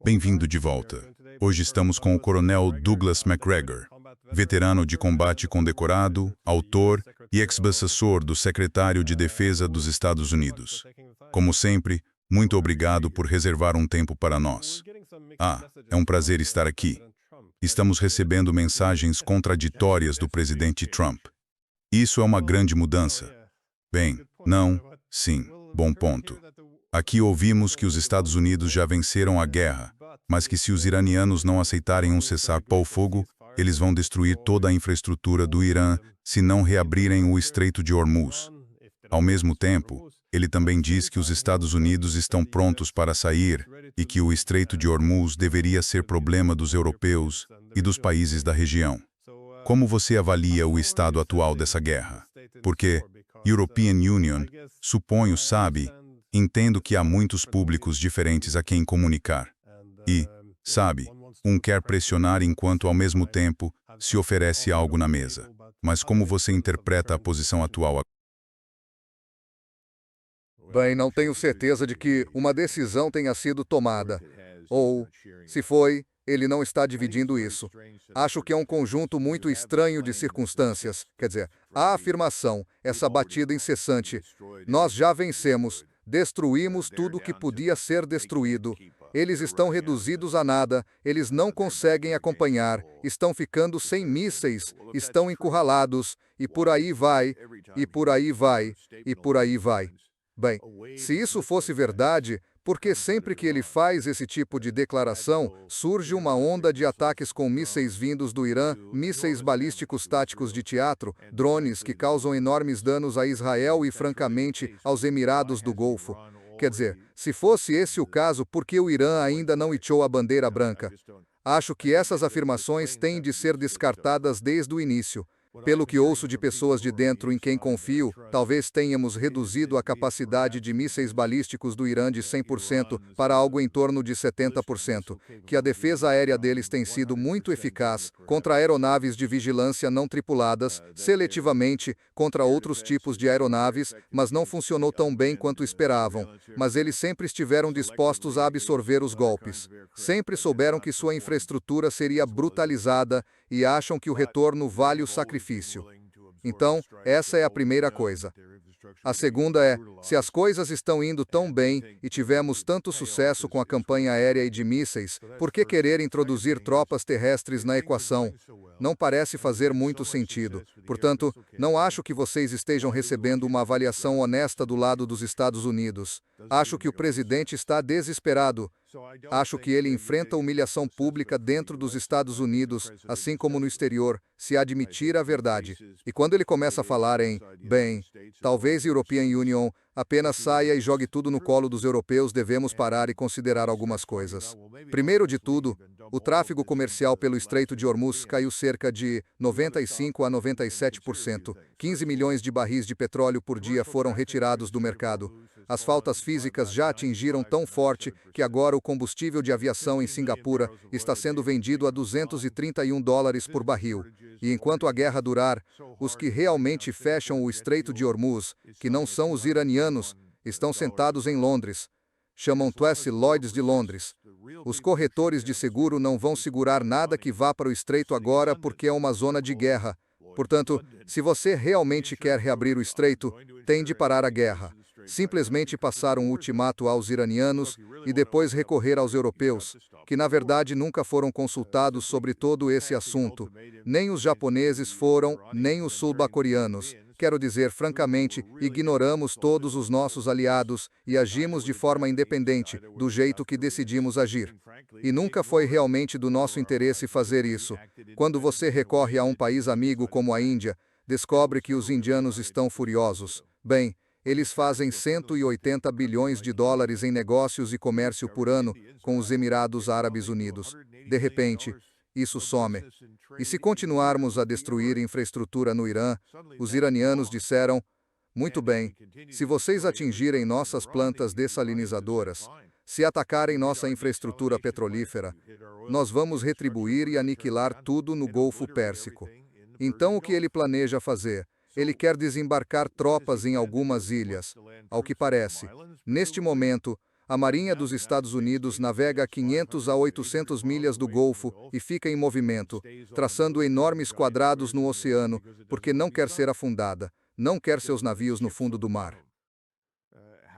Bem-vindo de volta. Hoje estamos com o Coronel Douglas Macgregor, veterano de combate condecorado, autor e ex-assessor do Secretário de Defesa dos Estados Unidos. Como sempre, muito obrigado por reservar um tempo para nós. É um prazer estar aqui. Estamos recebendo mensagens contraditórias do presidente Trump. Isso é uma grande mudança. Bem, não, sim, bom ponto. Aqui ouvimos que os Estados Unidos já venceram a guerra, mas que se os iranianos não aceitarem um cessar-fogo, eles vão destruir toda a infraestrutura do Irã se não reabrirem o Estreito de Hormuz. Ao mesmo tempo, ele também diz que os Estados Unidos estão prontos para sair e que o Estreito de Hormuz deveria ser problema dos europeus e dos países da região. Como você avalia o estado atual dessa guerra? Porque European Union, suponho, sabe, entendo que há muitos públicos diferentes a quem comunicar. E, sabe, quer pressionar enquanto ao mesmo tempo se oferece algo na mesa. Mas como você interpreta a posição atual? Bem, não tenho certeza de que uma decisão tenha sido tomada. Ou, se foi, ele não está dividindo isso. Acho que é um conjunto muito estranho de circunstâncias. Quer dizer, a afirmação, essa batida incessante. Nós já vencemos, destruímos tudo que podia ser destruído. Eles estão reduzidos a nada, eles não conseguem acompanhar, estão ficando sem mísseis, estão encurralados, e por aí vai, e por aí vai, e por aí vai. Bem, se isso fosse verdade, porque sempre que ele faz esse tipo de declaração, surge uma onda de ataques com mísseis vindos do Irã, mísseis balísticos táticos de teatro, drones que causam enormes danos a Israel e, francamente, aos Emirados do Golfo. Quer dizer, se fosse esse o caso, por que o Irã ainda não itiou a bandeira branca? Acho que essas afirmações têm de ser descartadas desde o início. Pelo que ouço de pessoas de dentro em quem confio, talvez tenhamos reduzido a capacidade de mísseis balísticos do Irã de 100% para algo em torno de 70%, que a defesa aérea deles tem sido muito eficaz contra aeronaves de vigilância não tripuladas, seletivamente contra outros tipos de aeronaves, mas não funcionou tão bem quanto esperavam. Mas eles sempre estiveram dispostos a absorver os golpes. Sempre souberam que sua infraestrutura seria brutalizada e acham que o retorno vale o sacrifício. Então, essa é a primeira coisa. A segunda é, se as coisas estão indo tão bem e tivemos tanto sucesso com a campanha aérea e de mísseis, por que querer introduzir tropas terrestres na equação? Não parece fazer muito sentido. Portanto, não acho que vocês estejam recebendo uma avaliação honesta do lado dos Estados Unidos. Acho que o presidente está desesperado. Acho que ele enfrenta humilhação pública dentro dos Estados Unidos, assim como no exterior, se admitir a verdade. E quando ele começa a falar em, bem, talvez European Union apenas saia e jogue tudo no colo dos europeus, devemos parar e considerar algumas coisas. Primeiro de tudo, o tráfego comercial pelo Estreito de Hormuz caiu cerca de 95 a 97%. 15 milhões de barris de petróleo por dia foram retirados do mercado. As faltas físicas já atingiram tão forte que agora o combustível de aviação em Singapura está sendo vendido a $231 por barril. E enquanto a guerra durar, os que realmente fecham o Estreito de Hormuz, que não são os iranianos, estão sentados em Londres. Chamam Twesse Lloyds de Londres. Os corretores de seguro não vão segurar nada que vá para o Estreito agora porque é uma zona de guerra. Portanto, se você realmente quer reabrir o Estreito, tem de parar a guerra. Simplesmente passar um ultimato aos iranianos e depois recorrer aos europeus, que na verdade nunca foram consultados sobre todo esse assunto. Nem os japoneses foram, nem os sul-coreanos. Quero dizer, francamente, ignoramos todos os nossos aliados e agimos de forma independente, do jeito que decidimos agir. E nunca foi realmente do nosso interesse fazer isso. Quando você recorre a um país amigo como a Índia, descobre que os indianos estão furiosos. Bem, eles fazem 180 bilhões de dólares em negócios e comércio por ano com os Emirados Árabes Unidos. De repente, isso some. E se continuarmos a destruir infraestrutura no Irã, os iranianos disseram, muito bem, se vocês atingirem nossas plantas dessalinizadoras, se atacarem nossa infraestrutura petrolífera, nós vamos retribuir e aniquilar tudo no Golfo Pérsico. Então o que ele planeja fazer? Ele quer desembarcar tropas em algumas ilhas. Ao que parece, neste momento, A Marinha dos Estados Unidos navega a 500 a 800 milhas do Golfo e fica em movimento, traçando enormes quadrados no oceano, porque não quer ser afundada, não quer seus navios no fundo do mar.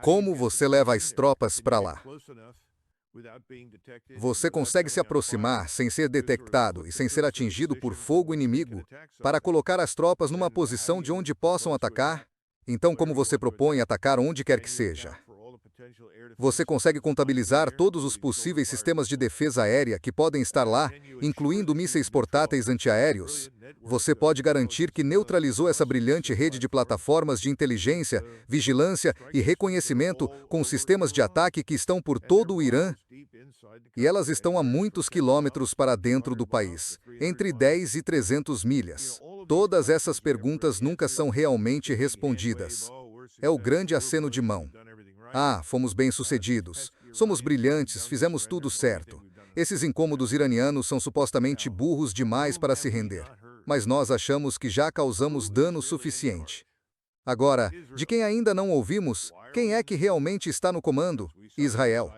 Como você leva as tropas para lá? Você consegue se aproximar sem ser detectado e sem ser atingido por fogo inimigo para colocar as tropas numa posição de onde possam atacar? Então, como você propõe atacar onde quer que seja? Você consegue contabilizar todos os possíveis sistemas de defesa aérea que podem estar lá, incluindo mísseis portáteis antiaéreos? Você pode garantir que neutralizou essa brilhante rede de plataformas de inteligência, vigilância e reconhecimento com sistemas de ataque que estão por todo o Irã? E elas estão a muitos quilômetros para dentro do país, entre 10 e 300 milhas. Todas essas perguntas nunca são realmente respondidas. É o grande aceno de mão. Ah, fomos bem-sucedidos. Somos brilhantes, fizemos tudo certo. Esses incômodos iranianos são supostamente burros demais para se render. Mas nós achamos que já causamos dano suficiente. Agora, de quem ainda não ouvimos, quem é que realmente está no comando? Israel.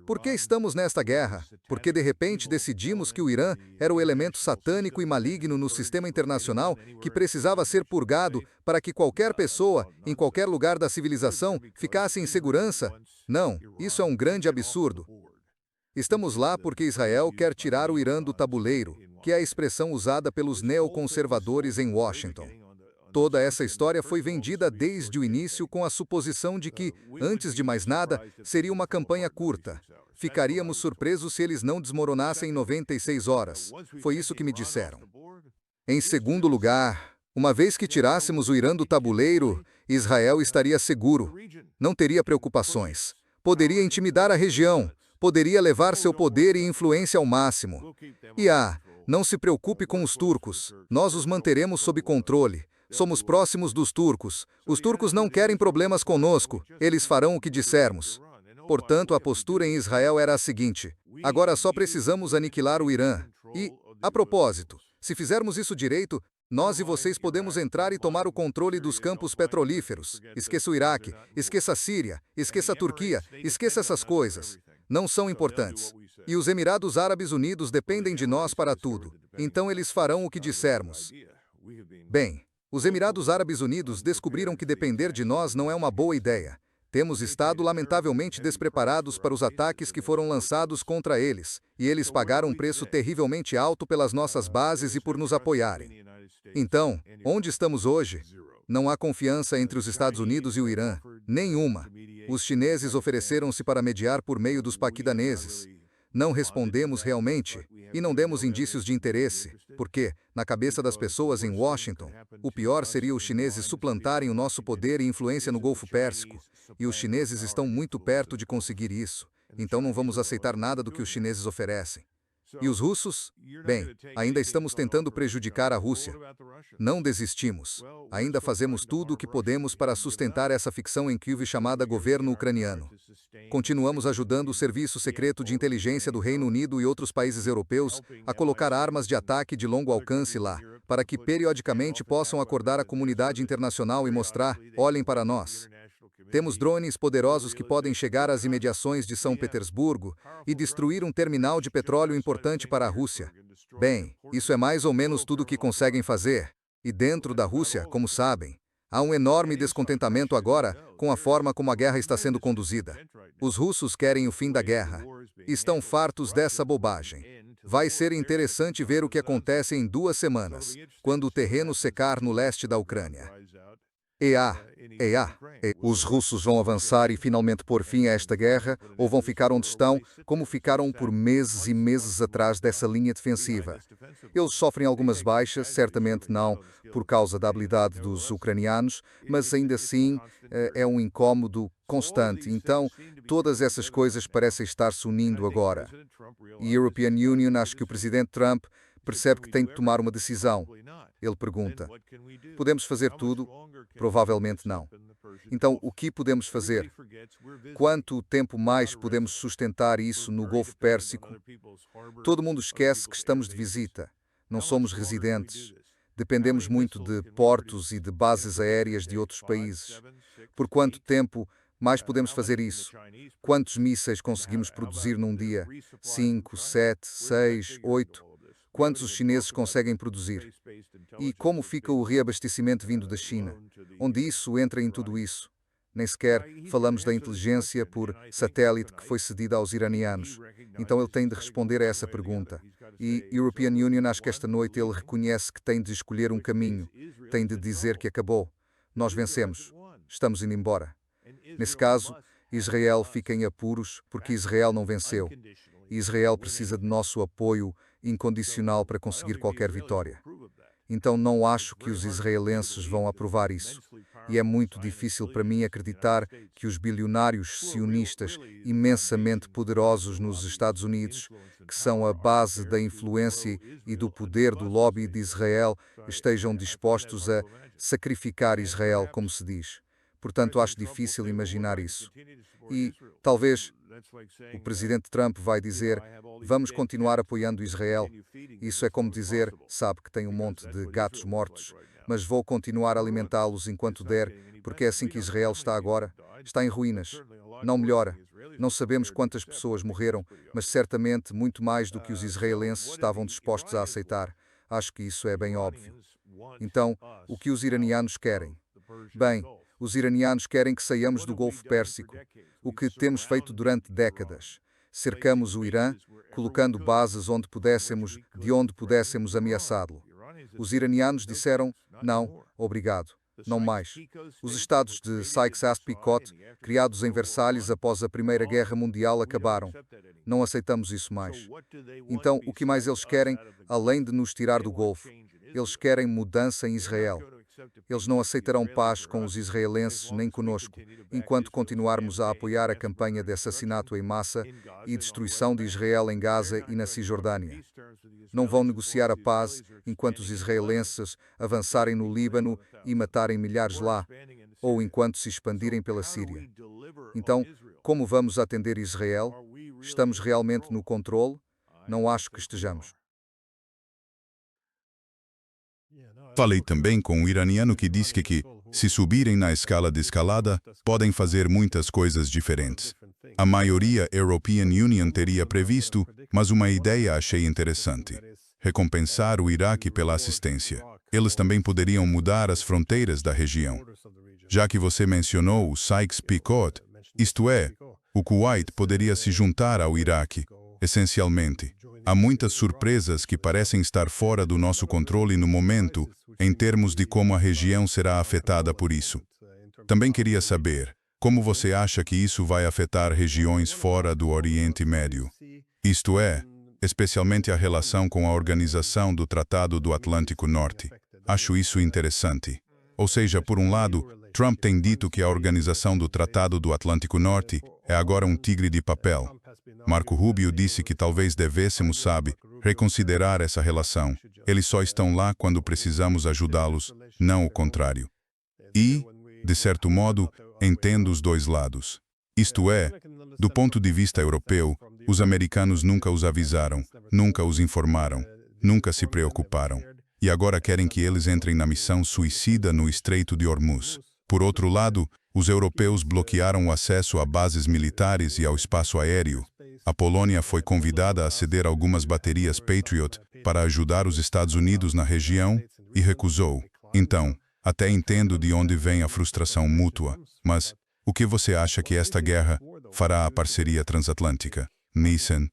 Por que estamos nesta guerra? Porque de repente decidimos que o Irã era o elemento satânico e maligno no sistema internacional que precisava ser purgado para que qualquer pessoa, em qualquer lugar da civilização, ficasse em segurança? Não, isso é um grande absurdo. Estamos lá porque Israel quer tirar o Irã do tabuleiro, que é a expressão usada pelos neoconservadores em Washington. Toda essa história foi vendida desde o início com a suposição de que, antes de mais nada, seria uma campanha curta. Ficaríamos surpresos se eles não desmoronassem em 96 horas. Foi isso que me disseram. Em segundo lugar, uma vez que tirássemos o Irã do tabuleiro, Israel estaria seguro. Não teria preocupações. Poderia intimidar a região. Poderia levar seu poder e influência ao máximo. E não se preocupe com os turcos. Nós os manteremos sob controle. Somos próximos dos turcos. Os turcos não querem problemas conosco. Eles farão o que dissermos. Portanto, a postura em Israel era a seguinte: agora só precisamos aniquilar o Irã. E, a propósito, se fizermos isso direito, nós e vocês podemos entrar e tomar o controle dos campos petrolíferos. Esqueça o Iraque, esqueça a Síria, esqueça a Turquia, esqueça essas coisas. Não são importantes. E os Emirados Árabes Unidos dependem de nós para tudo. Então eles farão o que dissermos. Bem, os Emirados Árabes Unidos descobriram que depender de nós não é uma boa ideia. Temos estado lamentavelmente despreparados para os ataques que foram lançados contra eles, e eles pagaram um preço terrivelmente alto pelas nossas bases e por nos apoiarem. Então, onde estamos hoje? Não há confiança entre os Estados Unidos e o Irã. Nenhuma. Os chineses ofereceram-se para mediar por meio dos paquidaneses. Não respondemos realmente e não demos indícios de interesse, porque, na cabeça das pessoas em Washington, o pior seria os chineses suplantarem o nosso poder e influência no Golfo Pérsico, e os chineses estão muito perto de conseguir isso, então não vamos aceitar nada do que os chineses oferecem. E os russos? Bem, ainda estamos tentando prejudicar a Rússia. Não desistimos. Ainda fazemos tudo o que podemos para sustentar essa ficção em Kiev chamada governo ucraniano. Continuamos ajudando o Serviço Secreto de Inteligência do Reino Unido e outros países europeus a colocar armas de ataque de longo alcance lá, para que periodicamente possam acordar a comunidade internacional e mostrar: olhem para nós. Temos drones poderosos que podem chegar às imediações de São Petersburgo e destruir um terminal de petróleo importante para a Rússia. Bem, isso é mais ou menos tudo o que conseguem fazer. E dentro da Rússia, como sabem, há um enorme descontentamento agora com a forma como a guerra está sendo conduzida. Os russos querem o fim da guerra. Estão fartos dessa bobagem. Vai ser interessante ver o que acontece em 2 semanas, quando o terreno secar no leste da Ucrânia. Os russos vão avançar e finalmente pôr fim a esta guerra, ou vão ficar onde estão, como ficaram por meses e meses atrás dessa linha defensiva. Eles sofrem algumas baixas, certamente não por causa da habilidade dos ucranianos, mas ainda assim é um incômodo constante. Então, todas essas coisas parecem estar se unindo agora. E a European Union, acho que o presidente Trump percebe que tem de tomar uma decisão. Ele pergunta: podemos fazer tudo? Provavelmente não. Então, o que podemos fazer? Quanto tempo mais podemos sustentar isso no Golfo Pérsico? Todo mundo esquece que estamos de visita. Não somos residentes. Dependemos muito de portos e de bases aéreas de outros países. Por quanto tempo Mas podemos fazer isso. Quantos mísseis conseguimos produzir num dia? 5, 7, 6, 8? Quantos os chineses conseguem produzir? E como fica o reabastecimento vindo da China? Onde isso entra em tudo isso? Nem sequer falamos da inteligência por satélite que foi cedida aos iranianos. Então ele tem de responder a essa pergunta. E European Union, acho que esta noite ele reconhece que tem de escolher um caminho. Tem de dizer que acabou. Nós vencemos. Estamos indo embora. Nesse caso, Israel fica em apuros porque Israel não venceu. E Israel precisa de nosso apoio incondicional para conseguir qualquer vitória. Então não acho que os israelenses vão aprovar isso. E é muito difícil para mim acreditar que os bilionários sionistas imensamente poderosos nos Estados Unidos, que são a base da influência e do poder do lobby de Israel, estejam dispostos a sacrificar Israel, como se diz. Portanto, acho difícil imaginar isso. E, talvez, o presidente Trump vai dizer, vamos continuar apoiando Israel. Isso é como dizer, sabe que tem um monte de gatos mortos, mas vou continuar a alimentá-los enquanto der, porque é assim que Israel está agora. Está em ruínas. Não melhora. Não sabemos quantas pessoas morreram, mas certamente muito mais do que os israelenses estavam dispostos a aceitar. Acho que isso é bem óbvio. Então, o que os iranianos querem? Bem, os iranianos querem que saiamos do Golfo Pérsico, o que temos feito durante décadas. Cercamos o Irã, colocando bases de onde pudéssemos ameaçá-lo. Os iranianos disseram, não, obrigado, não mais. Os estados de Sykes-Picot, criados em Versalhes após a Primeira Guerra Mundial, acabaram. Não aceitamos isso mais. Então, o que mais eles querem, além de nos tirar do Golfo? Eles querem mudança em Israel. Eles não aceitarão paz com os israelenses nem conosco, enquanto continuarmos a apoiar a campanha de assassinato em massa e destruição de Israel em Gaza e na Cisjordânia. Não vão negociar a paz enquanto os israelenses avançarem no Líbano e matarem milhares lá, ou enquanto se expandirem pela Síria. Então, como vamos atender Israel? Estamos realmente no controle? Não acho que estejamos. Falei também com um iraniano que disse que, se subirem na escala de escalada, podem fazer muitas coisas diferentes. A maioria European Union teria previsto, mas uma ideia achei interessante. Recompensar o Iraque pela assistência. Eles também poderiam mudar as fronteiras da região. Já que você mencionou o Sykes-Picot, isto é, o Kuwait poderia se juntar ao Iraque, essencialmente. Há muitas surpresas que parecem estar fora do nosso controle no momento, em termos de como a região será afetada por isso. Também queria saber, como você acha que isso vai afetar regiões fora do Oriente Médio? Isto é, especialmente a relação com a Organização do Tratado do Atlântico Norte. Acho isso interessante. Ou seja, por um lado, Trump tem dito que a Organização do Tratado do Atlântico Norte é agora um tigre de papel. Marco Rubio disse que talvez devêssemos, reconsiderar essa relação. Eles só estão lá quando precisamos ajudá-los, não o contrário. E, de certo modo, entendo os dois lados. Isto é, do ponto de vista europeu, os americanos nunca os avisaram, nunca os informaram, nunca se preocuparam. E agora querem que eles entrem na missão suicida no Estreito de Hormuz. Por outro lado, os europeus bloquearam o acesso a bases militares e ao espaço aéreo. A Polônia foi convidada a ceder algumas baterias Patriot para ajudar os Estados Unidos na região e recusou. Então, até entendo de onde vem a frustração mútua, mas o que você acha que esta guerra fará à parceria transatlântica? Nissan.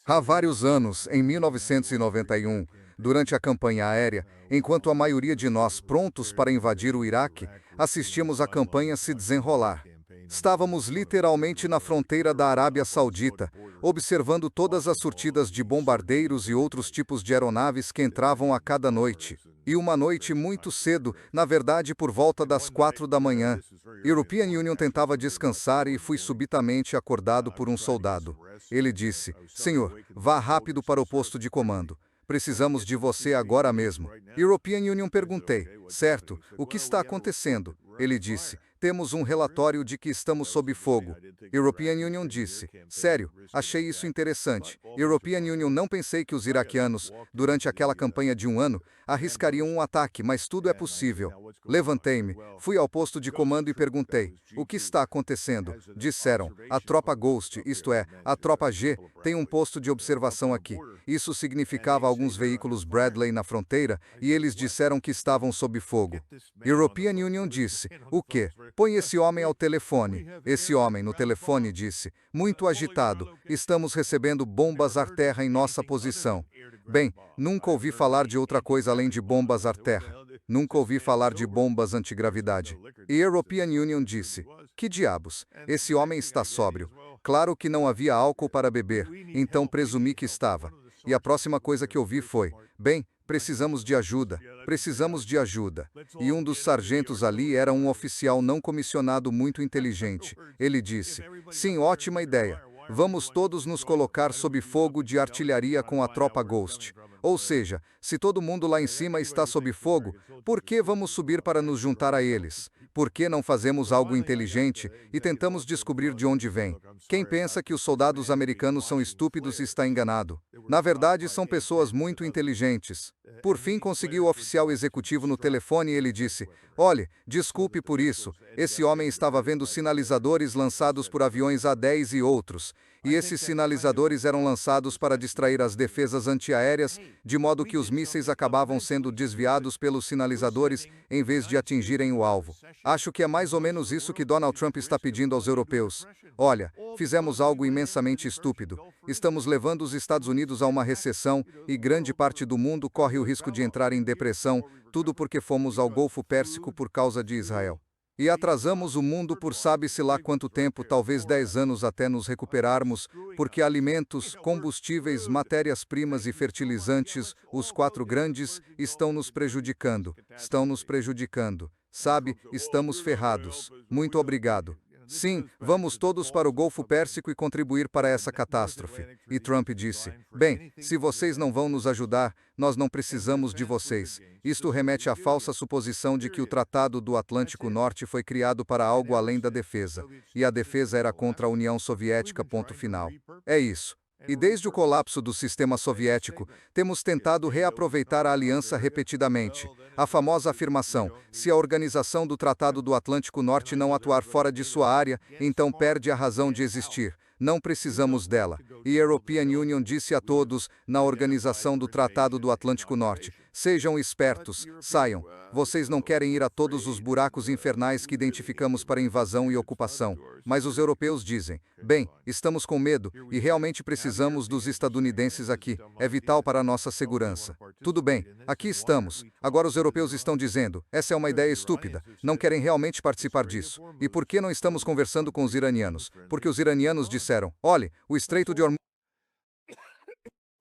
Há vários anos, em 1991, durante a campanha aérea, enquanto a maioria de nós prontos para invadir o Iraque, assistimos a campanha se desenrolar. Estávamos literalmente na fronteira da Arábia Saudita, observando todas as surtidas de bombardeiros e outros tipos de aeronaves que entravam a cada noite. E uma noite muito cedo, na verdade por volta das 4 da manhã, European Union tentava descansar e fui subitamente acordado por um soldado. Ele disse, "Senhor, vá rápido para o posto de comando. Precisamos de você agora mesmo." European Union perguntei, "Certo, o que está acontecendo?" Ele disse, temos um relatório de que estamos sob fogo. European Union disse, sério, achei isso interessante. European Union, não pensei que os iraquianos, durante aquela campanha de 1 ano, arriscariam um ataque, mas tudo é possível. Levantei-me, fui ao posto de comando e perguntei, o que está acontecendo? Disseram, a tropa Ghost, isto é, a tropa G, tem um posto de observação aqui. Isso significava alguns veículos Bradley na fronteira e eles disseram que estavam sob fogo. European Union disse, o quê? Põe esse homem ao telefone. Esse homem no telefone disse, muito agitado, estamos recebendo bombas ar-terra em nossa posição. Bem, nunca ouvi falar de outra coisa além de bombas ar-terra. Nunca ouvi falar de bombas antigravidade. E European Union disse, que diabos, esse homem está sóbrio. Claro que não havia álcool para beber, então presumi que estava. E a próxima coisa que ouvi foi, bem, precisamos de ajuda, precisamos de ajuda. E um dos sargentos ali era um oficial não comissionado muito inteligente. Ele disse, sim, ótima ideia. Vamos todos nos colocar sob fogo de artilharia com a tropa Ghost. Ou seja, se todo mundo lá em cima está sob fogo, por que vamos subir para nos juntar a eles? Por que não fazemos algo inteligente e tentamos descobrir de onde vem? Quem pensa que os soldados americanos são estúpidos está enganado. Na verdade, são pessoas muito inteligentes. Por fim, consegui o oficial executivo no telefone e ele disse, olhe, desculpe por isso, esse homem estava vendo sinalizadores lançados por aviões A-10 e outros. E esses sinalizadores eram lançados para distrair as defesas antiaéreas, de modo que os mísseis acabavam sendo desviados pelos sinalizadores em vez de atingirem o alvo. Acho que é mais ou menos isso que Donald Trump está pedindo aos europeus. Olha, fizemos algo imensamente estúpido. Estamos levando os Estados Unidos a uma recessão e grande parte do mundo corre o risco de entrar em depressão, tudo porque fomos ao Golfo Pérsico por causa de Israel. E atrasamos o mundo por sabe-se lá quanto tempo, talvez 10 anos até nos recuperarmos, porque alimentos, combustíveis, matérias-primas e fertilizantes, os 4 grandes, estão nos prejudicando. Estão nos prejudicando. Sabe, estamos ferrados. Muito obrigado. Sim, vamos todos para o Golfo Pérsico e contribuir para essa catástrofe. E Trump disse, bem, se vocês não vão nos ajudar, nós não precisamos de vocês. Isto remete à falsa suposição de que o Tratado do Atlântico Norte foi criado para algo além da defesa. E a defesa era contra a União Soviética, ponto final. É isso. E desde o colapso do sistema soviético, temos tentado reaproveitar a aliança repetidamente. A famosa afirmação, se a organização do Tratado do Atlântico Norte não atuar fora de sua área, então perde a razão de existir. Não precisamos dela. E a European Union disse a todos, na organização do Tratado do Atlântico Norte, sejam espertos, saiam. Vocês não querem ir a todos os buracos infernais que identificamos para invasão e ocupação. Mas os europeus dizem, bem, estamos com medo e realmente precisamos dos estadunidenses aqui. É vital para a nossa segurança. Tudo bem, aqui estamos. Agora os europeus estão dizendo, essa é uma ideia estúpida. Não querem realmente participar disso. E por que não estamos conversando com os iranianos? Porque os iranianos disseram, olhe, o Estreito de Hormuz...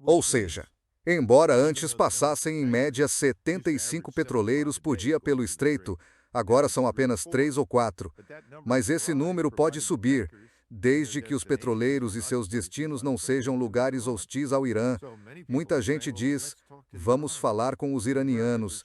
Ou seja, embora antes passassem em média 75 petroleiros por dia pelo estreito, agora são apenas 3 ou 4. Mas esse número pode subir, desde que os petroleiros e seus destinos não sejam lugares hostis ao Irã. Muita gente diz, vamos falar com os iranianos.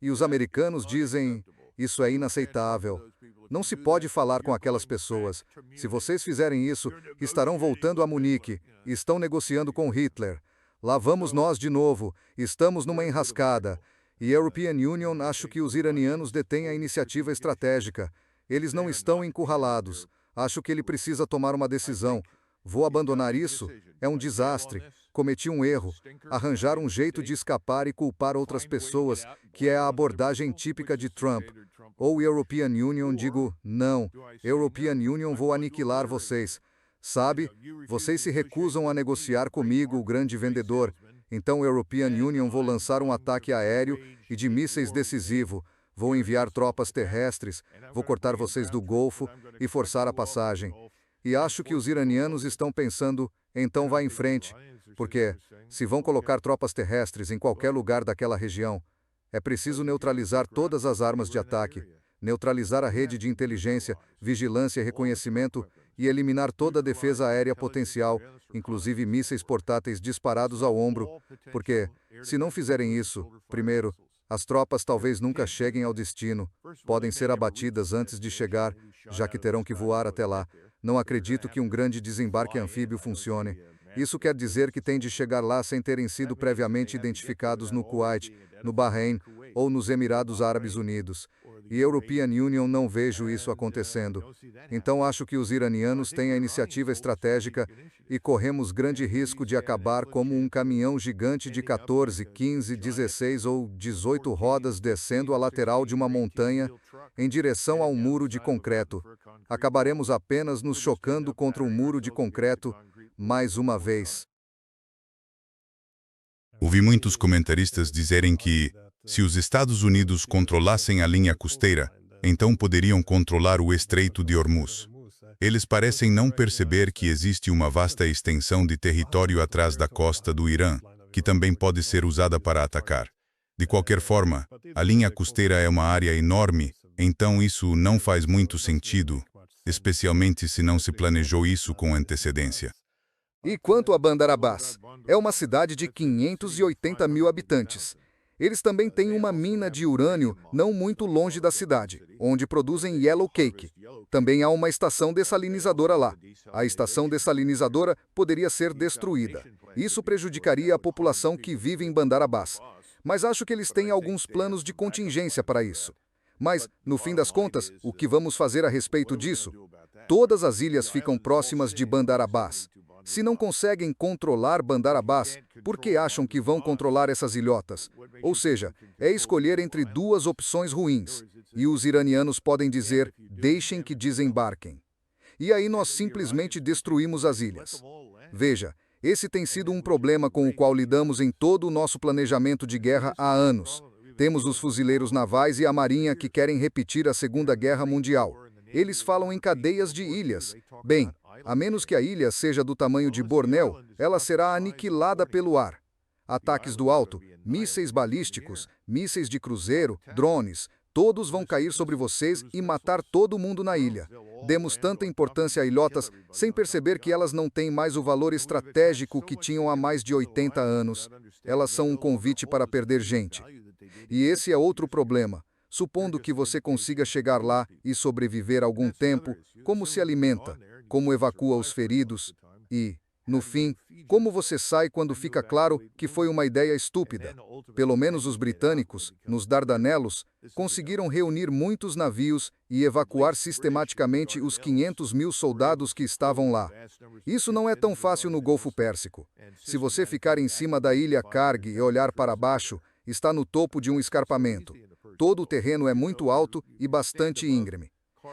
E os americanos dizem, isso é inaceitável. Não se pode falar com aquelas pessoas. Se vocês fizerem isso, estarão voltando a Munique. Estão negociando com Hitler. Lá vamos nós de novo, estamos numa enrascada. E a European Union, acho que os iranianos detêm a iniciativa estratégica. Eles não estão encurralados. Acho que ele precisa tomar uma decisão. Vou abandonar isso? É um desastre. Cometi um erro. Arranjar um jeito de escapar e culpar outras pessoas, que é a abordagem típica de Trump. Ou European Union, digo, não. European Union, vou aniquilar vocês. Sabe, vocês se recusam a negociar comigo, o grande vendedor. Então, European Union, vou lançar um ataque aéreo e de mísseis decisivo. Vou enviar tropas terrestres, vou cortar vocês do Golfo e forçar a passagem. E acho que os iranianos estão pensando, então vá em frente. Porque, se vão colocar tropas terrestres em qualquer lugar daquela região, é preciso neutralizar todas as armas de ataque, neutralizar a rede de inteligência, vigilância e reconhecimento e eliminar toda a defesa aérea potencial, inclusive mísseis portáteis disparados ao ombro, porque, se não fizerem isso, primeiro, As tropas talvez nunca cheguem ao destino, podem ser abatidas antes de chegar, já que terão que voar até lá. Não acredito que um grande desembarque anfíbio funcione. Isso quer dizer que tem de chegar lá sem terem sido previamente identificados no Kuwait, no Bahrein ou nos Emirados Árabes Unidos. E European Union não vejo isso acontecendo. Então acho que os iranianos têm a iniciativa estratégica e corremos grande risco de acabar como um caminhão gigante de 14, 15, 16 ou 18 rodas descendo a lateral de uma montanha em direção a um muro de concreto. Acabaremos apenas nos chocando contra um muro de concreto mais uma vez. Ouvi muitos comentaristas dizerem que, se os Estados Unidos controlassem a linha costeira, então poderiam controlar o Estreito de Hormuz. Eles parecem não perceber que existe uma vasta extensão de território atrás da costa do Irã, que também pode ser usada para atacar. De qualquer forma, a linha costeira é uma área enorme, então isso não faz muito sentido, especialmente se não se planejou isso com antecedência. E quanto a Bandar Abbas? É uma cidade de 580 mil habitantes. Eles também têm uma mina de urânio não muito longe da cidade, onde produzem yellow cake. Também há uma estação dessalinizadora lá. A estação dessalinizadora poderia ser destruída. Isso prejudicaria a população que vive em Bandar Abbas. Mas acho que eles têm alguns planos de contingência para isso. Mas, no fim das contas, o que vamos fazer a respeito disso? Todas as ilhas ficam próximas de Bandar Abbas. Se não conseguem controlar Bandar Abbas, por que acham que vão controlar essas ilhotas? Ou seja, é escolher entre duas opções ruins. E os iranianos podem dizer, deixem que desembarquem. E aí nós simplesmente destruímos as ilhas. Veja, esse tem sido um problema com o qual lidamos em todo o nosso planejamento de guerra há anos. Temos os fuzileiros navais e a marinha que querem repetir a Segunda Guerra Mundial. Eles falam em cadeias de ilhas. Bem, a menos que a ilha seja do tamanho de Bornéu, ela será aniquilada pelo ar. Ataques do alto, mísseis balísticos, mísseis de cruzeiro, drones, todos vão cair sobre vocês e matar todo mundo na ilha. Demos tanta importância a ilhotas sem perceber que elas não têm mais o valor estratégico que tinham há mais de 80 anos. Elas são um convite para perder gente. E esse é outro problema. Supondo que você consiga chegar lá e sobreviver algum tempo, como se alimenta, como evacua os feridos e, no fim, como você sai quando fica claro que foi uma ideia estúpida. Pelo menos os britânicos, nos Dardanelos, conseguiram reunir muitos navios e evacuar sistematicamente os 500 mil soldados que estavam lá. Isso não é tão fácil no Golfo Pérsico. Se você ficar em cima da ilha Karg e olhar para baixo, está no topo de um escarpamento. Todo o terreno é muito alto e bastante íngreme.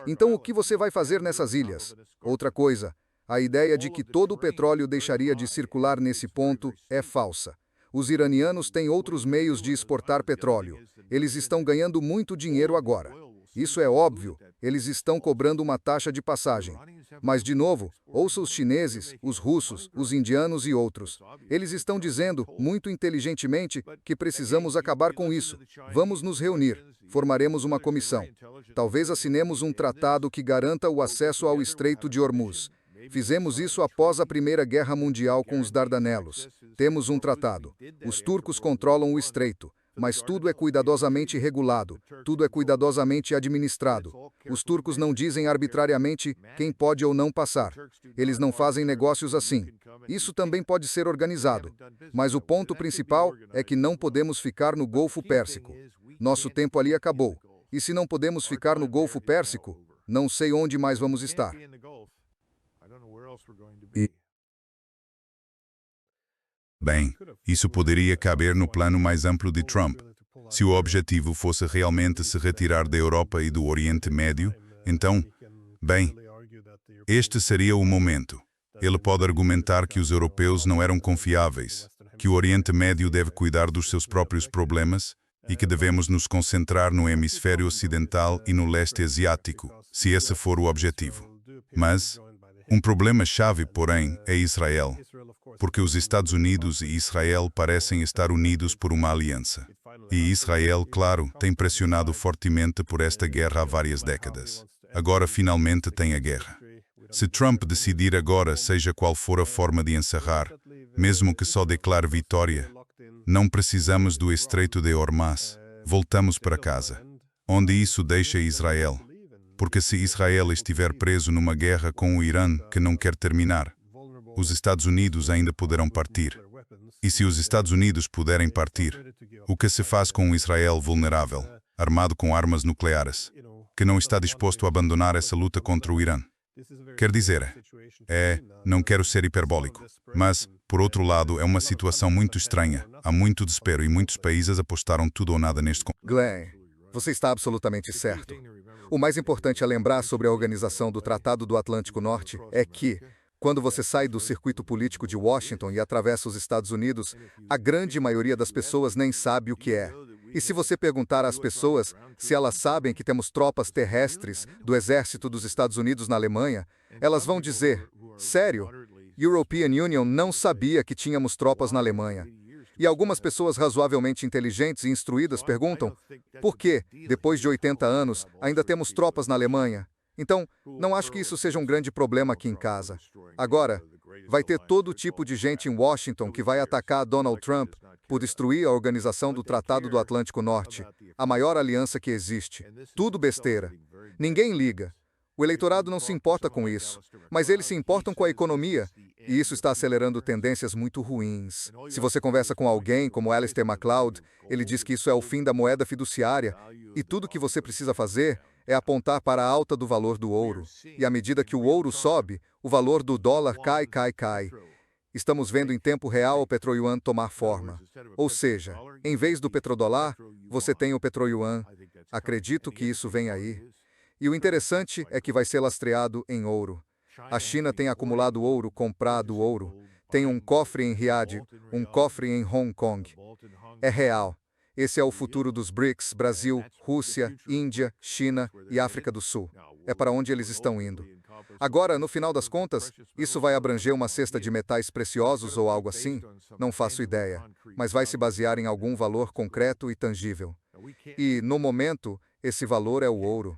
Então, o que você vai fazer nessas ilhas? Outra coisa, a ideia de que todo o petróleo deixaria de circular nesse ponto é falsa. Os iranianos têm outros meios de exportar petróleo. Eles estão ganhando muito dinheiro agora. Isso é óbvio, eles estão cobrando uma taxa de passagem. Mas, de novo, ouça os chineses, os russos, os indianos e outros. Eles estão dizendo, muito inteligentemente, que precisamos acabar com isso. Vamos nos reunir. Formaremos uma comissão. Talvez assinemos um tratado que garanta o acesso ao Estreito de Hormuz. Fizemos isso após a Primeira Guerra Mundial com os Dardanelos. Temos um tratado. Os turcos controlam o estreito. Mas tudo é cuidadosamente regulado, tudo é cuidadosamente administrado. Os turcos não dizem arbitrariamente quem pode ou não passar. Eles não fazem negócios assim. Isso também pode ser organizado. Mas o ponto principal é que não podemos ficar no Golfo Pérsico. Nosso tempo ali acabou. E se não podemos ficar no Golfo Pérsico, não sei onde mais vamos estar. Bem, isso poderia caber no plano mais amplo de Trump. Se o objetivo fosse realmente se retirar da Europa e do Oriente Médio, então, bem, este seria o momento. Ele pode argumentar que os europeus não eram confiáveis, que o Oriente Médio deve cuidar dos seus próprios problemas e que devemos nos concentrar no hemisfério ocidental e no leste asiático, se esse for o objetivo. Mas um problema-chave, porém, é Israel, porque os Estados Unidos e Israel parecem estar unidos por uma aliança. E Israel, claro, tem pressionado fortemente por esta guerra há várias décadas. Agora finalmente tem a guerra. Se Trump decidir agora, seja qual for a forma de encerrar, mesmo que só declare vitória, não precisamos do Estreito de Hormuz. voltamos para casa. Onde isso deixa Israel? Porque se Israel estiver preso numa guerra com o Irã que não quer terminar, os Estados Unidos ainda poderão partir. E se os Estados Unidos puderem partir, o que se faz com um Israel vulnerável, armado com armas nucleares, que não está disposto a abandonar essa luta contra o Irã? Quer dizer, não quero ser hiperbólico, mas, por outro lado, é uma situação muito estranha. Há muito desespero e muitos países apostaram tudo ou nada neste conflito. Glenn, você está absolutamente certo. O mais importante a lembrar sobre a organização do Tratado do Atlântico Norte é que, quando você sai do circuito político de Washington e atravessa os Estados Unidos, a grande maioria das pessoas nem sabe o que é. E se você perguntar às pessoas se elas sabem que temos tropas terrestres do exército dos Estados Unidos na Alemanha, elas vão dizer, sério, European Union não sabia que tínhamos tropas na Alemanha. E algumas pessoas razoavelmente inteligentes e instruídas perguntam, por que, depois de 80 anos, ainda temos tropas na Alemanha? Então, não acho que isso seja um grande problema aqui em casa. Agora, vai ter todo tipo de gente em Washington que vai atacar Donald Trump por destruir a organização do Tratado do Atlântico Norte, a maior aliança que existe. Tudo besteira. Ninguém liga. O eleitorado não se importa com isso, mas eles se importam com a economia, e isso está acelerando tendências muito ruins. Se você conversa com alguém como Alistair MacLeod, ele diz que isso é o fim da moeda fiduciária, e tudo que você precisa fazer é apontar para a alta do valor do ouro. E à medida que o ouro sobe, o valor do dólar cai. Estamos vendo em tempo real o petroyuan tomar forma. Ou seja, em vez do petrodólar, você tem o petroyuan. Acredito que isso vem aí. E o interessante é que vai ser lastreado em ouro. A China tem acumulado ouro, comprado ouro. Tem um cofre em Riad, um cofre em Hong Kong. É real. Esse é o futuro dos BRICS, Brasil, Rússia, Índia, China e África do Sul. É para onde eles estão indo. Agora, no final das contas, isso vai abranger uma cesta de metais preciosos ou algo assim? Não faço ideia, mas vai se basear em algum valor concreto e tangível. E, no momento, esse valor é o ouro.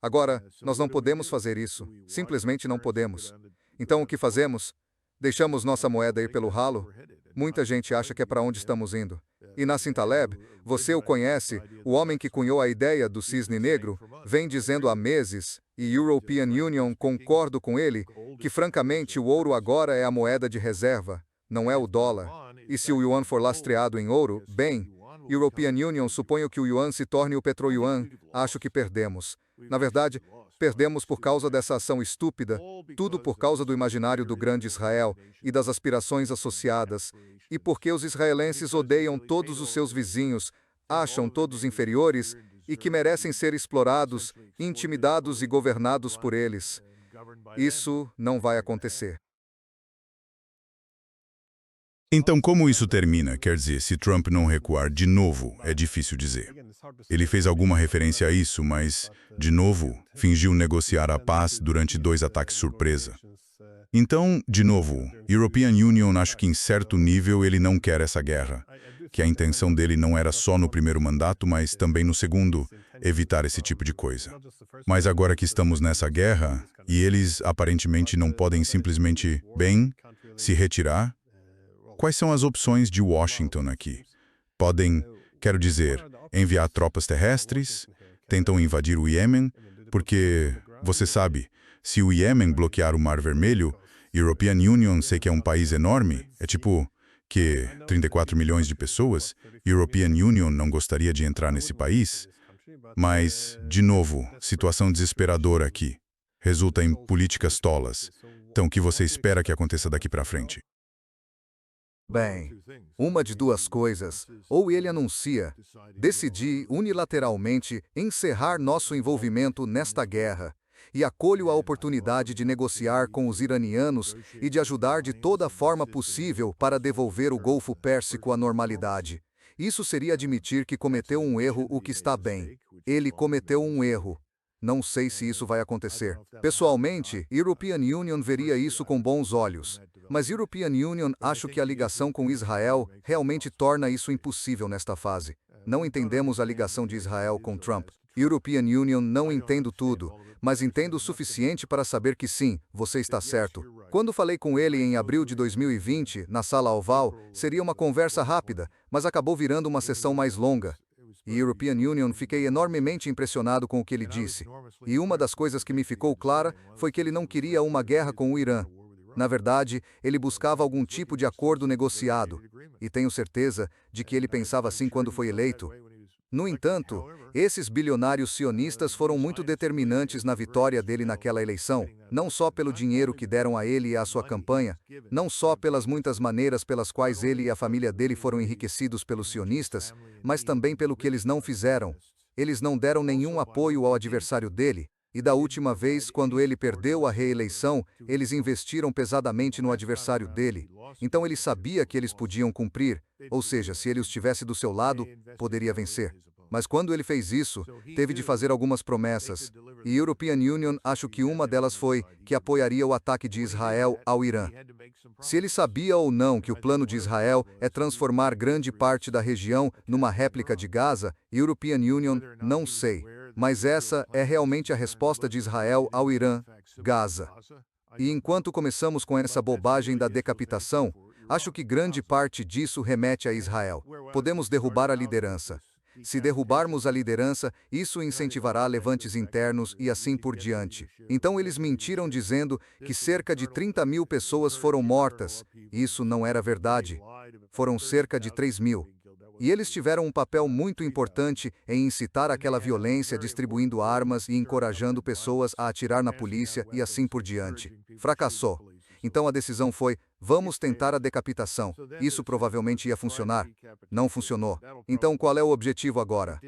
Agora, nós não podemos fazer isso. Simplesmente não podemos. Então, o que fazemos? Deixamos nossa moeda ir pelo ralo? Muita gente acha que é para onde estamos indo. E Nassim Taleb, você o conhece, o homem que cunhou a ideia do cisne negro, vem dizendo há meses, e European Union concordo com ele, que francamente o ouro agora é a moeda de reserva, não é o dólar. E se o yuan for lastreado em ouro, bem, European Union suponho que o yuan se torne o petroyuan, acho que perdemos. Na verdade, perdemos por causa dessa ação estúpida, tudo por causa do imaginário do grande Israel e das aspirações associadas, e porque os israelenses odeiam todos os seus vizinhos, acham todos inferiores e que merecem ser explorados, intimidados e governados por eles. Isso não vai acontecer. Então, como isso termina? Quer dizer, se Trump não recuar de novo, é difícil dizer. Ele fez alguma referência a isso, mas, de novo, fingiu negociar a paz durante 2 ataques surpresa. Então, de novo, European Union acho que em certo nível ele não quer essa guerra, que a intenção dele não era só no primeiro mandato, mas também no segundo, evitar esse tipo de coisa. Mas agora que estamos nessa guerra, e eles aparentemente não podem simplesmente, se retirar, quais são as opções de Washington aqui? Podem, quero dizer, enviar tropas terrestres? Tentam invadir o Iêmen? Porque, você sabe, se o Iêmen bloquear o Mar Vermelho, European Union sei que é um país enorme, é tipo, 34 milhões de pessoas, European Union não gostaria de entrar nesse país? Mas, de novo, situação desesperadora aqui. Resulta em políticas tolas. Então, o que você espera que aconteça daqui para frente? Bem, uma de duas coisas, ou ele anuncia, decidi unilateralmente encerrar nosso envolvimento nesta guerra e acolho a oportunidade de negociar com os iranianos e de ajudar de toda forma possível para devolver o Golfo Pérsico à normalidade. Isso seria admitir que cometeu um erro, o que está bem. Ele cometeu um erro. Não sei se isso vai acontecer. Pessoalmente, European Union veria isso com bons olhos. Mas European Union acho que a ligação com Israel realmente torna isso impossível nesta fase. Não entendemos a ligação de Israel com Trump. European Union não entendo tudo, mas entendo o suficiente para saber que sim, você está certo. Quando falei com ele em abril de 2020, na Sala Oval, seria uma conversa rápida, mas acabou virando uma sessão mais longa. e European Union, fiquei enormemente impressionado com o que ele disse. E uma das coisas que me ficou clara foi que ele não queria uma guerra com o Irã. Na verdade, ele buscava algum tipo de acordo negociado, e tenho certeza de que ele pensava assim quando foi eleito. No entanto, esses bilionários sionistas foram muito determinantes na vitória dele naquela eleição, não só pelo dinheiro que deram a ele e à sua campanha, não só pelas muitas maneiras pelas quais ele e a família dele foram enriquecidos pelos sionistas, mas também pelo que eles não fizeram. Eles não deram nenhum apoio ao adversário dele, e da última vez, quando ele perdeu a reeleição, eles investiram pesadamente no adversário dele. Então ele sabia que eles podiam cumprir, ou seja, se ele estivesse do seu lado, poderia vencer. Mas quando ele fez isso, teve de fazer algumas promessas. E European Union, acho que uma delas foi que apoiaria o ataque de Israel ao Irã. Se ele sabia ou não que o plano de Israel é transformar grande parte da região numa réplica de Gaza, European Union, não sei. Mas essa é realmente a resposta de Israel ao Irã, Gaza. E enquanto começamos com essa bobagem da decapitação, acho que grande parte disso remete a Israel. Podemos derrubar a liderança. Se derrubarmos a liderança, isso incentivará levantes internos e assim por diante. Então eles mentiram dizendo que cerca de 30.000 pessoas foram mortas. Isso não era verdade. Foram cerca de 3.000. E eles tiveram um papel muito importante em incitar aquela violência, distribuindo armas e encorajando pessoas a atirar na polícia e assim por diante. Fracassou. Então a decisão foi, vamos tentar a decapitação. Isso provavelmente ia funcionar. Não funcionou. Então qual é o objetivo agora?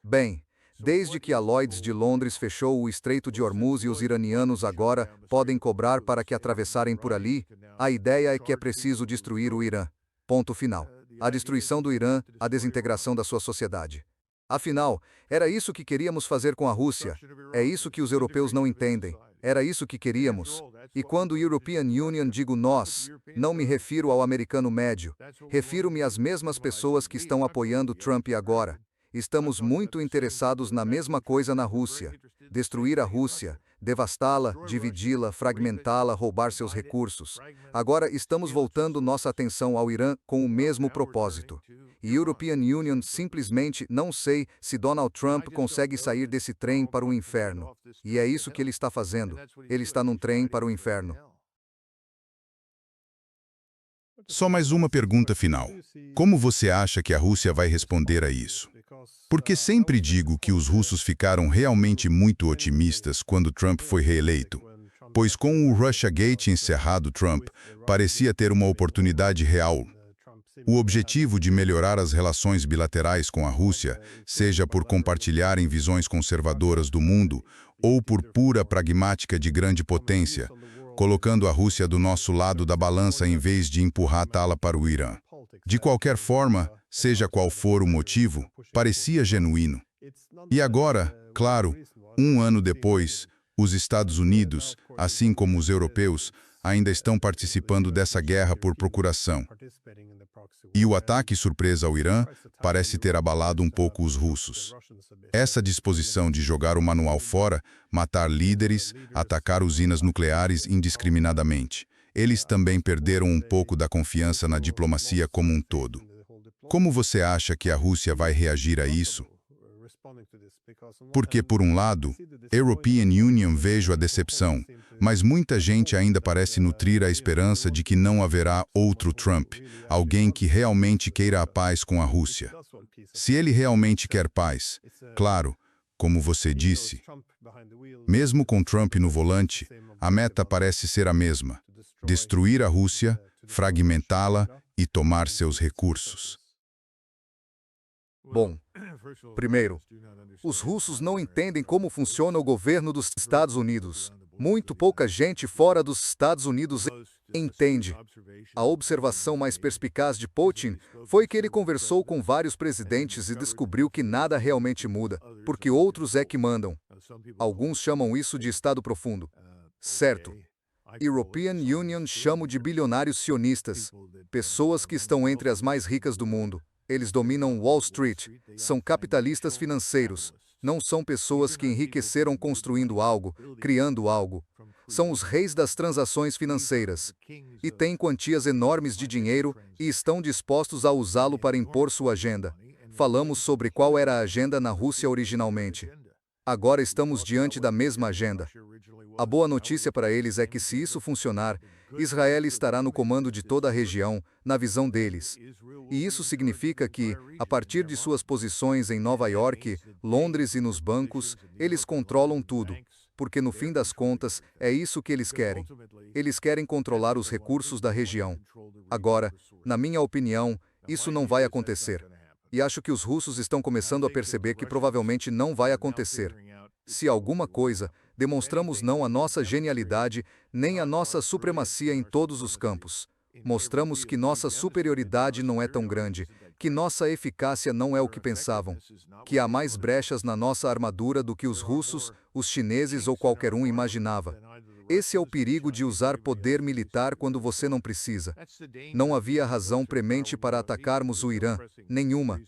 Bem, desde que a Lloyds de Londres fechou o Estreito de Hormuz e os iranianos agora podem cobrar para que atravessarem por ali, a ideia é que é preciso destruir o Irã. Ponto final. A destruição do Irã, a desintegração da sua sociedade. Afinal, era isso que queríamos fazer com a Rússia. É isso que os europeus não entendem. Era isso que queríamos. E quando European Union digo nós, não me refiro ao americano médio. Refiro-me às mesmas pessoas que estão apoiando Trump agora. Estamos muito interessados na mesma coisa na Rússia. Destruir a Rússia, devastá-la, dividi-la, fragmentá-la, roubar seus recursos. Agora estamos voltando nossa atenção ao Irã com o mesmo propósito. E European Union simplesmente não sei se Donald Trump consegue sair desse trem para o inferno. E é isso que ele está fazendo. Ele está num trem para o inferno. Só mais uma pergunta final. Como você acha que a Rússia vai responder a isso? Porque sempre digo que os russos ficaram realmente muito otimistas quando Trump foi reeleito, pois com o Russiagate encerrado, Trump parecia ter uma oportunidade real. O objetivo de melhorar as relações bilaterais com a Rússia, seja por compartilharem visões conservadoras do mundo ou por pura pragmática de grande potência, colocando a Rússia do nosso lado da balança em vez de empurrá-la para o Irã. De qualquer forma, seja qual for o motivo, parecia genuíno. E agora, claro, um ano depois, os Estados Unidos, assim como os europeus, ainda estão participando dessa guerra por procuração. E o ataque surpresa ao Irã parece ter abalado um pouco os russos. Essa disposição de jogar o manual fora, matar líderes, atacar usinas nucleares indiscriminadamente. Eles também perderam um pouco da confiança na diplomacia como um todo. Como você acha que a Rússia vai reagir a isso? Porque, por um lado, European Union vejo a decepção, mas muita gente ainda parece nutrir a esperança de que não haverá outro Trump, alguém que realmente queira a paz com a Rússia. Se ele realmente quer paz, claro, como você disse, mesmo com Trump no volante, a meta parece ser a mesma: destruir a Rússia, fragmentá-la e tomar seus recursos. Bom, primeiro, os russos não entendem como funciona o governo dos Estados Unidos. Muito pouca gente fora dos Estados Unidos entende. A observação mais perspicaz de Putin foi que ele conversou com vários presidentes e descobriu que nada realmente muda, porque outros é que mandam. Alguns chamam isso de Estado profundo. Certo. European Union chamo de bilionários sionistas, pessoas que estão entre as mais ricas do mundo. Eles dominam Wall Street, são capitalistas financeiros, não são pessoas que enriqueceram construindo algo, criando algo. São os reis das transações financeiras. E têm quantias enormes de dinheiro e estão dispostos a usá-lo para impor sua agenda. Falamos sobre qual era a agenda na Rússia originalmente. Agora estamos diante da mesma agenda. A boa notícia para eles é que, se isso funcionar, Israel estará no comando de toda a região, na visão deles. E isso significa que, a partir de suas posições em Nova York, Londres e nos bancos, eles controlam tudo. Porque, no fim das contas, é isso que eles querem. Eles querem controlar os recursos da região. Agora, na minha opinião, isso não vai acontecer. E acho que os russos estão começando a perceber que provavelmente não vai acontecer. Se alguma coisa, demonstramos não a nossa genialidade, nem a nossa supremacia em todos os campos. Mostramos que nossa superioridade não é tão grande, que nossa eficácia não é o que pensavam, que há mais brechas na nossa armadura do que os russos, os chineses ou qualquer um imaginava. Esse é o perigo de usar poder militar quando você não precisa. Não havia razão premente para atacarmos o Irã, nenhuma.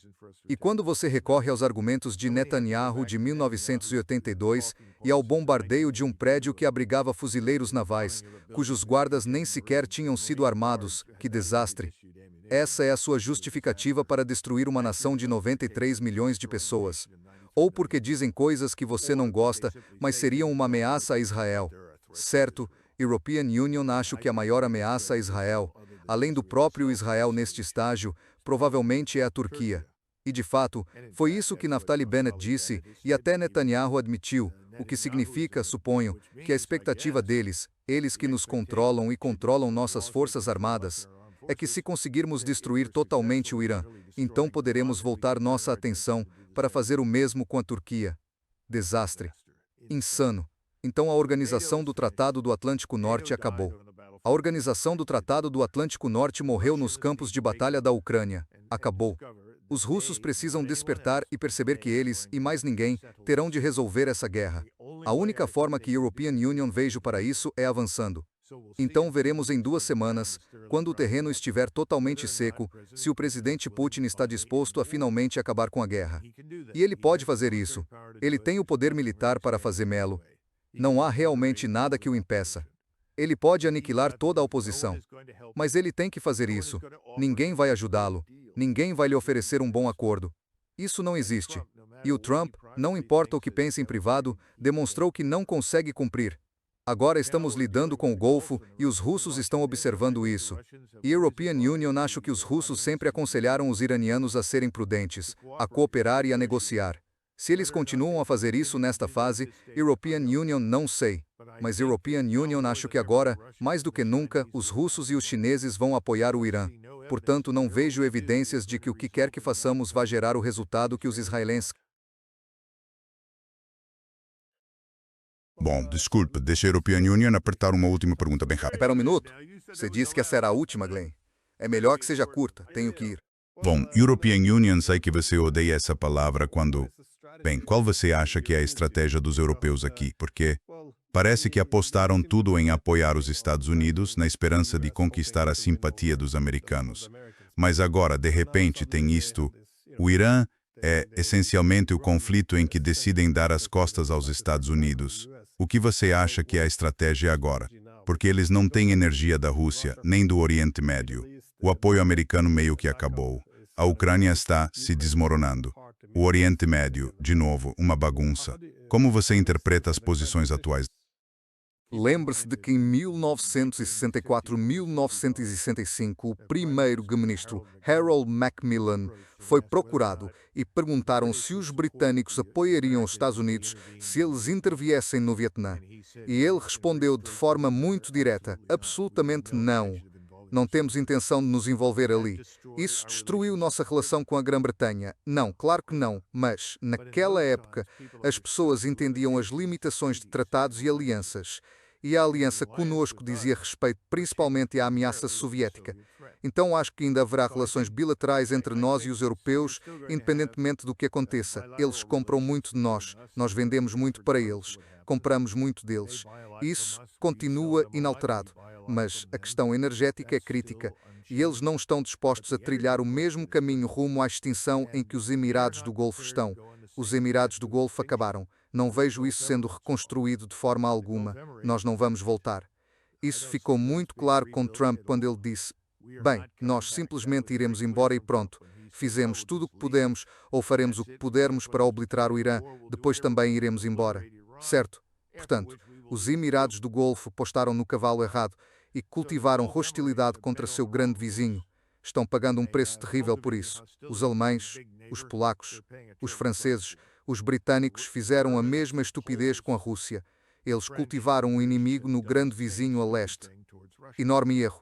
E quando você recorre aos argumentos de Netanyahu de 1982 e ao bombardeio de um prédio que abrigava fuzileiros navais, cujos guardas nem sequer tinham sido armados, que desastre! Essa é a sua justificativa para destruir uma nação de 93 milhões de pessoas. Ou porque dizem coisas que você não gosta, mas seriam uma ameaça a Israel. Certo, European Union acho que a maior ameaça a Israel, além do próprio Israel neste estágio, provavelmente é a Turquia. E de fato, foi isso que Naftali Bennett disse e até Netanyahu admitiu, o que significa, suponho, que a expectativa deles, eles que nos controlam e controlam nossas forças armadas, é que se conseguirmos destruir totalmente o Irã, então poderemos voltar nossa atenção para fazer o mesmo com a Turquia. Desastre. Insano. Então a Organização do Tratado do Atlântico Norte acabou. A Organização do Tratado do Atlântico Norte morreu nos campos de batalha da Ucrânia. Acabou. Os russos precisam despertar e perceber que eles, e mais ninguém, terão de resolver essa guerra. A única forma que European Union vejo para isso é avançando. Então veremos em 2 semanas, quando o terreno estiver totalmente seco, se o presidente Putin está disposto a finalmente acabar com a guerra. E ele pode fazer isso. Ele tem o poder militar para fazer melo. Não há realmente nada que o impeça. Ele pode aniquilar toda a oposição. Mas ele tem que fazer isso. Ninguém vai ajudá-lo. Ninguém vai lhe oferecer um bom acordo. Isso não existe. E o Trump, não importa o que pense em privado, demonstrou que não consegue cumprir. Agora estamos lidando com o Golfo e os russos estão observando isso. E European Union acho que os russos sempre aconselharam os iranianos a serem prudentes, a cooperar e a negociar. Se eles continuam a fazer isso nesta fase, European Union não sei. Mas European Union acho que agora, mais do que nunca, os russos e os chineses vão apoiar o Irã. Portanto, não vejo evidências de que o que quer que façamos vai gerar o resultado que os israelenses... Bom, desculpe, deixa a European Union apertar uma última pergunta bem rápida. Espera um minuto. Você disse que essa era a última, Glenn. É melhor que seja curta, tenho que ir. Bom, European Union, sei que você odeia essa palavra quando... Bem, qual você acha que é a estratégia dos europeus aqui? Porque parece que apostaram tudo em apoiar os Estados Unidos na esperança de conquistar a simpatia dos americanos. Mas agora, de repente, tem isto. O Irã é, essencialmente, o conflito em que decidem dar as costas aos Estados Unidos. O que você acha que é a estratégia agora? Porque eles não têm energia da Rússia, nem do Oriente Médio. O apoio americano meio que acabou. A Ucrânia está se desmoronando. O Oriente Médio, de novo, uma bagunça. Como você interpreta as posições atuais? Lembre-se de que em 1964-1965, o primeiro-ministro Harold Macmillan foi procurado e perguntaram se os britânicos apoiariam os Estados Unidos se eles interviessem no Vietnã. E ele respondeu de forma muito direta, absolutamente não. Não temos intenção de nos envolver ali. Isso destruiu nossa relação com a Grã-Bretanha. Não, claro que não, mas, naquela época, as pessoas entendiam as limitações de tratados e alianças. E a aliança conosco dizia respeito principalmente à ameaça soviética. Então acho que ainda haverá relações bilaterais entre nós e os europeus, independentemente do que aconteça. Eles compram muito de nós, nós vendemos muito para eles, compramos muito deles. Isso continua inalterado. Mas a questão energética é crítica e eles não estão dispostos a trilhar o mesmo caminho rumo à extinção em que os Emirados do Golfo estão. Os Emirados do Golfo acabaram. Não vejo isso sendo reconstruído de forma alguma. Nós não vamos voltar. Isso ficou muito claro com Trump quando ele disse: bem, nós simplesmente iremos embora e pronto. Fizemos tudo o que pudemos, ou faremos o que pudermos para obliterar o Irã, depois também iremos embora. Certo? Portanto, os Emirados do Golfo postaram no cavalo errado e cultivaram hostilidade contra seu grande vizinho. Estão pagando um preço terrível por isso. Os alemães, os polacos, os franceses, os britânicos fizeram a mesma estupidez com a Rússia. Eles cultivaram um inimigo no grande vizinho a leste. Enorme erro.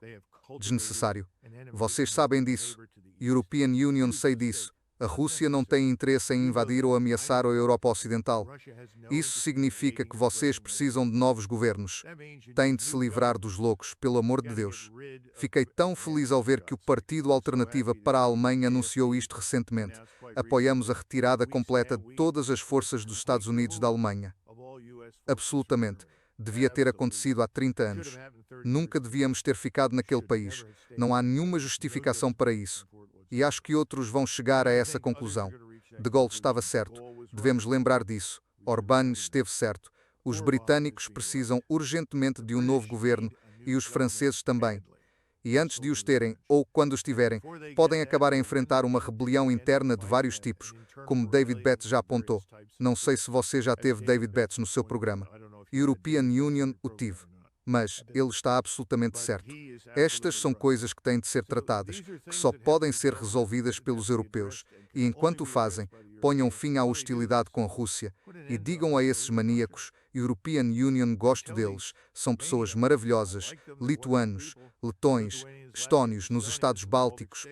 Desnecessário. Vocês sabem disso. European Union sei disso. A Rússia não tem interesse em invadir ou ameaçar a Europa Ocidental. Isso significa que vocês precisam de novos governos. Têm de se livrar dos loucos, pelo amor de Deus. Fiquei tão feliz ao ver que o Partido Alternativa para a Alemanha anunciou isto recentemente. Apoiamos a retirada completa de todas as forças dos Estados Unidos da Alemanha. Absolutamente. Devia ter acontecido há 30 anos. Nunca devíamos ter ficado naquele país. Não há nenhuma justificação para isso. E acho que outros vão chegar a essa conclusão. De Gaulle estava certo. Devemos lembrar disso. Orbán esteve certo. Os britânicos precisam urgentemente de um novo governo e os franceses também. E antes de os terem, ou quando os tiverem, podem acabar a enfrentar uma rebelião interna de vários tipos, como David Betts já apontou. Não sei se você já teve David Betts no seu programa. European Union o tive. Mas ele está absolutamente certo. Estas são coisas que têm de ser tratadas, que só podem ser resolvidas pelos europeus. E enquanto o fazem, ponham fim à hostilidade com a Rússia e digam a esses maníacos, European Union, gosto deles, são pessoas maravilhosas, lituanos, letões, estónios nos Estados Bálticos,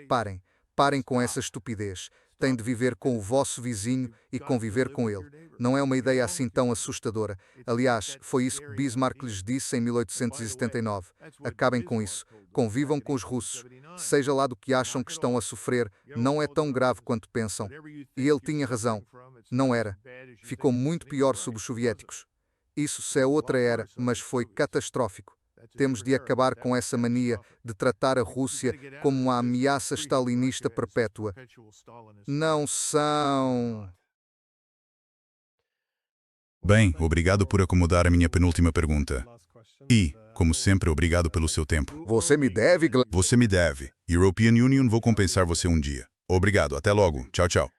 parem com essa estupidez. Têm de viver com o vosso vizinho e conviver com ele. Não é uma ideia assim tão assustadora. Aliás, foi isso que Bismarck lhes disse em 1879. Acabem com isso. Convivam com os russos. Seja lá do que acham que estão a sofrer, não é tão grave quanto pensam. E ele tinha razão. Não era. Ficou muito pior sob os soviéticos. Isso se é outra era, mas foi catastrófico. Temos de acabar com essa mania de tratar a Rússia como uma ameaça stalinista perpétua. Não são. Bem, obrigado por acomodar a minha penúltima pergunta. E, como sempre, obrigado pelo seu tempo. Você me deve, Você me deve. European Union, vou compensar você um dia. Obrigado, até logo. Tchau, tchau.